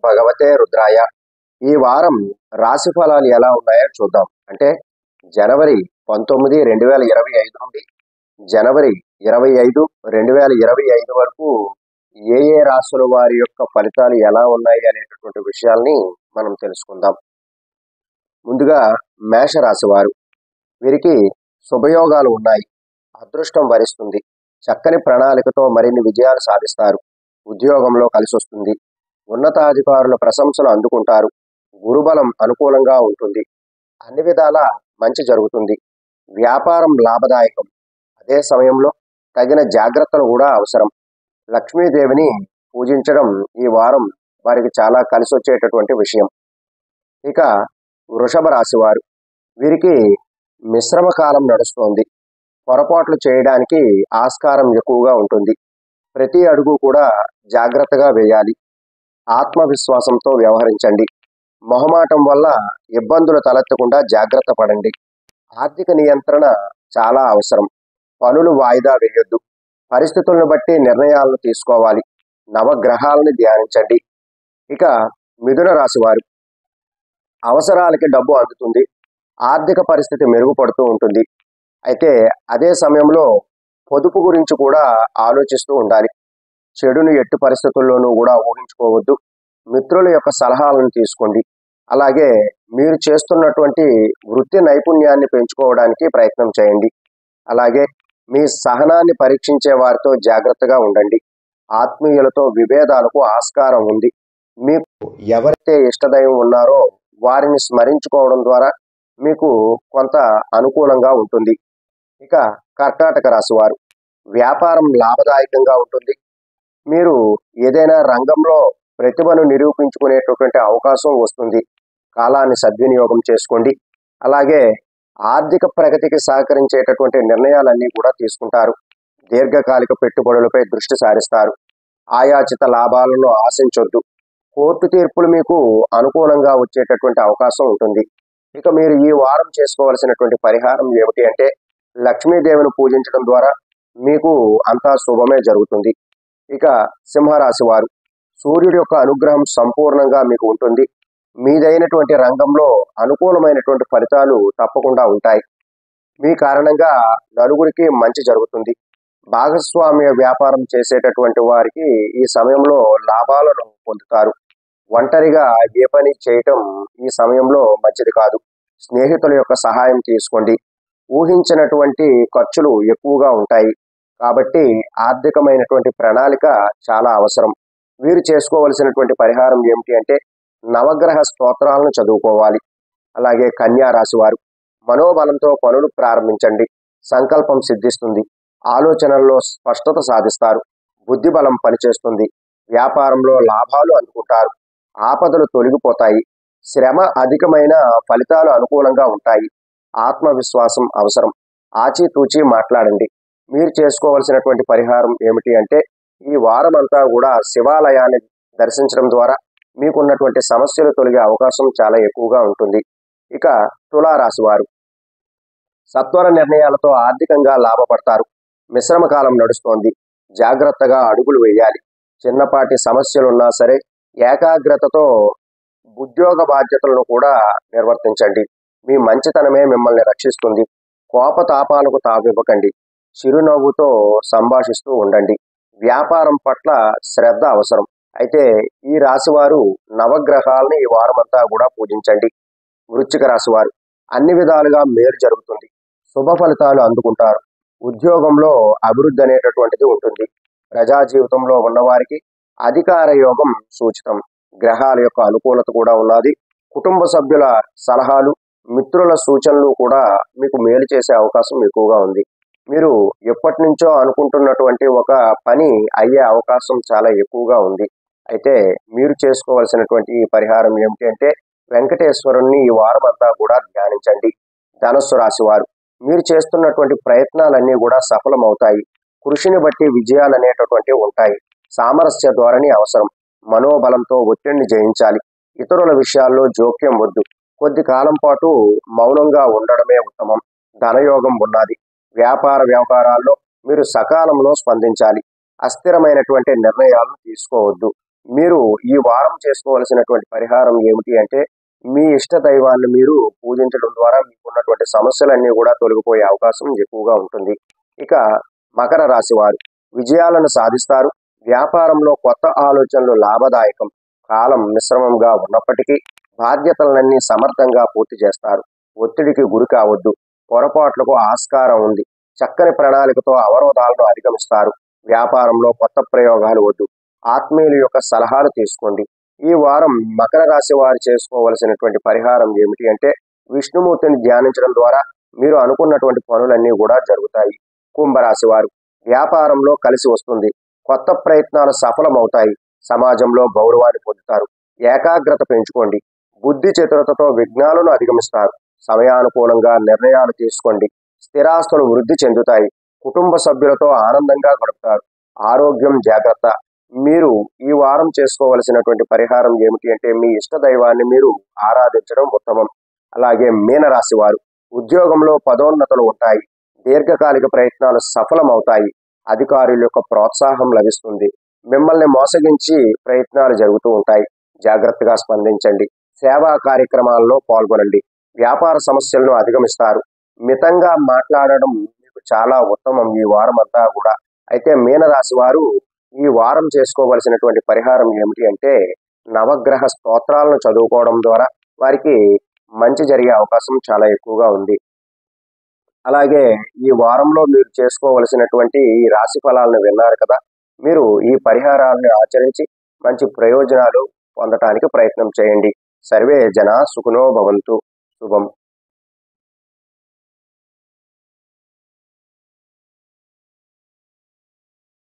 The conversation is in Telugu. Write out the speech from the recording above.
భగవతే రుద్రాయ. ఈ వారం రాశి ఫలాలు ఎలా ఉన్నాయో చూద్దాం. అంటే జనవరి 19, 2025 నుండి జనవరి 25, 2025 వరకు ఏ ఏ రాశుల వారి యొక్క ఫలితాలు ఎలా ఉన్నాయి అనేటటువంటి విషయాల్ని మనం తెలుసుకుందాం. ముందుగా మేషరాశి వారు, వీరికి శుభయోగాలు ఉన్నాయి. అదృష్టం వరిస్తుంది. చక్కని ప్రణాళికతో మరిన్ని విజయాలు సాధిస్తారు. ఉద్యోగంలో కలిసొస్తుంది. ఉన్నతాధికారుల ప్రశంసలు అందుకుంటారు. గురుబలం అనుకూలంగా ఉంటుంది. అన్ని విధాల మంచి జరుగుతుంది. వ్యాపారం లాభదాయకం. అదే సమయంలో తగిన జాగ్రత్తలు కూడా అవసరం. లక్ష్మీదేవిని పూజించడం ఈ వారం వారికి చాలా కలిసొచ్చేటటువంటి విషయం. ఇక వృషభ రాశి వారు, వీరికి మిశ్రమ కాలం నడుస్తోంది. పొరపాట్లు చేయడానికి ఆస్కారం ఎక్కువగా ఉంటుంది. ప్రతి అడుగు కూడా జాగ్రత్తగా వేయాలి. ఆత్మవిశ్వాసంతో వ్యవహరించండి. మొహమాటం వల్ల ఇబ్బందులు తలెత్తకుండా జాగ్రత్త పడండి. ఆర్థిక నియంత్రణ చాలా అవసరం. పనులు వాయిదా వేయొద్దు. పరిస్థితులను బట్టి నిర్ణయాలను తీసుకోవాలి. నవగ్రహాలను ధ్యానించండి. ఇక మిథున రాశి వారు, అవసరాలకి డబ్బు అందుతుంది. ఆర్థిక పరిస్థితి మెరుగుపడుతూ ఉంటుంది. అయితే అదే సమయంలో పొదుపు గురించి కూడా ఆలోచిస్తూ ఉండాలి. చెడును ఎట్టి పరిస్థితుల్లోనూ కూడా ఊహించుకోవద్దు. మిత్రుల యొక్క సలహాలను తీసుకోండి. అలాగే మీరు చేస్తున్నటువంటి వృత్తి నైపుణ్యాన్ని పెంచుకోవడానికి ప్రయత్నం చేయండి. అలాగే మీ సహనాన్ని పరీక్షించే వారితో జాగ్రత్తగా ఉండండి. ఆత్మీయులతో విభేదాలకు ఆస్కారం ఉంది. మీకు ఎవరైతే ఇష్టదైవం ఉన్నారో వారిని స్మరించుకోవడం ద్వారా మీకు కొంత అనుకూలంగా ఉంటుంది. ఇక కర్కాటక రాశి వారు, వ్యాపారం లాభదాయకంగా ఉంటుంది. మీరు ఏదైనా రంగంలో ప్రతిభను నిరూపించుకునేటటువంటి అవకాశం వస్తుంది. కాలాన్ని సద్వినియోగం చేసుకోండి. అలాగే ఆర్థిక ప్రగతికి సహకరించేటటువంటి నిర్ణయాలన్నీ కూడా తీసుకుంటారు. దీర్ఘకాలిక పెట్టుబడులపై దృష్టి సారిస్తారు. ఆయాచిత లాభాలను ఆశించొద్దు. కోర్టు తీర్పులు మీకు అనుకూలంగా వచ్చేటటువంటి అవకాశం ఉంటుంది. ఇక మీరు ఈ వారం చేసుకోవాల్సినటువంటి పరిహారం ఏమిటి అంటే లక్ష్మీదేవిని పూజించడం ద్వారా మీకు అంతా శుభమే జరుగుతుంది. ఇక సింహరాశి వారు, సూర్యుడి యొక్క అనుగ్రహం సంపూర్ణంగా మీకు ఉంటుంది. మీదైనటువంటి రంగంలో అనుకూలమైనటువంటి ఫలితాలు తప్పకుండా ఉంటాయి. మీ కారణంగా నలుగురికి మంచి జరుగుతుంది. భాగస్వామ్య వ్యాపారం చేసేటటువంటి వారికి ఈ సమయంలో లాభాలను పొందుతారు. ఒంటరిగా ఏ పని చేయటం ఈ సమయంలో మంచిది కాదు. స్నేహితుల యొక్క సహాయం తీసుకోండి. ఊహించినటువంటి ఖర్చులు ఎక్కువగా ఉంటాయి. కాబట్టి ఆర్థికమైనటువంటి ప్రణాళిక చాలా అవసరం. వీరు చేసుకోవలసినటువంటి పరిహారం ఏమిటి అంటే నవగ్రహ స్తోత్రాలను చదువుకోవాలి. అలాగే కన్యా రాశి వారు, మనోబలంతో పనులు ప్రారంభించండి. సంకల్పం సిద్ధిస్తుంది. ఆలోచనల్లో స్పష్టత సాధిస్తారు. బుద్ధిబలం పనిచేస్తుంది. వ్యాపారంలో లాభాలు అందుకుంటారు. ఆపదలు తొలగిపోతాయి. శ్రమ అధికమైన ఫలితాలు అనుకూలంగా ఉంటాయి. ఆత్మవిశ్వాసం అవసరం. ఆచితూచి మాట్లాడండి. మీరు చేసుకోవలసినటువంటి పరిహారం ఏమిటి అంటే ఈ వారం అంతా కూడా శివాలయాన్ని దర్శించడం ద్వారా మీకున్నటువంటి సమస్యలు తొలగే అవకాశం చాలా ఎక్కువగా ఉంటుంది. ఇక తులారాశి వారు, సత్వర నిర్ణయాలతో ఆర్థికంగా లాభపడతారు. మిశ్రమ కాలం నడుస్తోంది. జాగ్రత్తగా అడుగులు వేయాలి. చిన్నపాటి సమస్యలున్నా సరే ఏకాగ్రతతో ఉద్యోగ బాధ్యతలను కూడా నిర్వర్తించండి. మీ మంచితనమే మిమ్మల్ని రక్షిస్తుంది. కోపతాపాలకు తావివ్వకండి. చిరునవ్వుతో సంభాషిస్తూ ఉండండి. వ్యాపారం పట్ల శ్రద్ధ అవసరం. అయితే ఈ రాశివారు నవగ్రహాలని ఈ వారమంతా కూడా పూజించండి. వృశ్చిక రాశివారు, అన్ని విధాలుగా మేలు జరుగుతుంది. శుభ ఫలితాలు అందుకుంటారు. ఉద్యోగంలో అభివృద్ధి అనేటటువంటిది ఉంటుంది. ప్రజా జీవితంలో ఉన్నవారికి అధికార యోగం సూచితం. గ్రహాల యొక్క అనుకూలత కూడా ఉన్నది. కుటుంబ సభ్యుల సలహాలు, మిత్రుల సూచనలు కూడా మీకు మేలు చేసే అవకాశం ఎక్కువగా ఉంది. మీరు ఎప్పటి నుంచో అనుకుంటున్నటువంటి ఒక పని అయ్యే అవకాశం చాలా ఎక్కువగా ఉంది. అయితే మీరు చేసుకోవాల్సినటువంటి ఈ పరిహారం ఏమిటి అంటే వెంకటేశ్వరుణ్ణి ఈ వారం అంతా కూడా ధ్యానించండి. ధనస్సు రాశి వారు, మీరు చేస్తున్నటువంటి ప్రయత్నాలన్నీ కూడా సఫలమవుతాయి. కృషిని బట్టి విజయాలు అనేటటువంటివి ఉంటాయి. సామరస్య ధోరణి అవసరం. మనోబలంతో ఒత్తిడిని జయించాలి. ఇతరుల విషయాల్లో జోక్యం వద్దు. కొద్ది కాలం పాటు మౌనంగా ఉండడమే ఉత్తమం. ధనయోగం ఉన్నది. వ్యాపార వ్యవహారాల్లో మీరు సకాలంలో స్పందించాలి. అస్థిరమైనటువంటి నిర్ణయాలను తీసుకోవద్దు. మీరు ఈ వారం చేసుకోవలసినటువంటి పరిహారం ఏమిటి అంటే మీ ఇష్ట దైవాన్ని మీరు పూజించడం ద్వారా మీకున్నటువంటి సమస్యలన్నీ కూడా తొలగిపోయే అవకాశం ఎక్కువగా ఉంటుంది. ఇక మకర రాశి వారు విజయాలను సాధిస్తారు. వ్యాపారంలో కొత్త ఆలోచనలు లాభదాయకం. కాలం మిశ్రమంగా ఉన్నప్పటికీ బాధ్యతలన్నీ సమర్థంగా పూర్తి చేస్తారు. ఒత్తిడికి గురి కావద్దు. పొరపాట్లకు ఆస్కారం ఉంది. చక్కని ప్రణాళికతో అవరోధాలను అధిగమిస్తారు. వ్యాపారంలో కొత్త ప్రయోగాలు వద్దు. ఆత్మీయుల యొక్క సలహాలు తీసుకోండి. ఈ వారం మకర రాశి వారు చేసుకోవలసినటువంటి పరిహారం ఏమిటి అంటే విష్ణుమూర్తిని ధ్యానించడం ద్వారా మీరు అనుకున్నటువంటి పనులన్నీ కూడా జరుగుతాయి. కుంభరాశి వారు వ్యాపారంలో కలిసి వస్తుంది. కొత్త ప్రయత్నాలు సఫలమవుతాయి. సమాజంలో గౌరవాన్ని పొందుతారు. ఏకాగ్రత పెంచుకోండి. బుద్ధి చతురతతో విఘ్నాలను అధిగమిస్తారు. సమయానుకూలంగా నిర్ణయాలు తీసుకోండి. స్థిరాస్తులు వృద్ధి చెందుతాయి. కుటుంబ సభ్యులతో ఆనందంగా గడుపుతారు. ఆరోగ్యం జాగ్రత్త. మీరు ఈ వారం చేసుకోవలసినటువంటి పరిహారం ఏమిటి అంటే మీ ఇష్ట దైవాన్ని మీరు ఆరాధించడం ఉత్తమం. అలాగే మీనరాశి వారు ఉద్యోగంలో పదోన్నతులు ఉంటాయి. దీర్ఘకాలిక ప్రయత్నాలు సఫలమవుతాయి. అధికారుల యొక్క ప్రోత్సాహం లభిస్తుంది. మిమ్మల్ని మోసగించి ప్రయత్నాలు జరుగుతూ ఉంటాయి. జాగ్రత్తగా స్పందించండి. సేవా కార్యక్రమాల్లో పాల్గొనండి. వ్యాపార సమస్యలను అధిగమిస్తారు. మితంగా మాట్లాడడం మీకు చాలా ఉత్తమం ఈ వారం అంతా కూడా. అయితే మీనరాశి వారు ఈ వారం చేసుకోవలసినటువంటి పరిహారం ఏమిటి అంటే నవగ్రహ స్తోత్రాలను చదువుకోవడం ద్వారా వారికి మంచి జరిగే అవకాశం చాలా ఎక్కువగా ఉంది. అలాగే ఈ వారంలో మీరు చేసుకోవలసినటువంటి ఈ రాశి ఫలాలను విన్నారు కదా. మీరు ఈ పరిహారాలను ఆచరించి మంచి ప్రయోజనాలు పొందటానికి ప్రయత్నం చేయండి. సర్వే జన సుఖినో భవంతు. శుభం.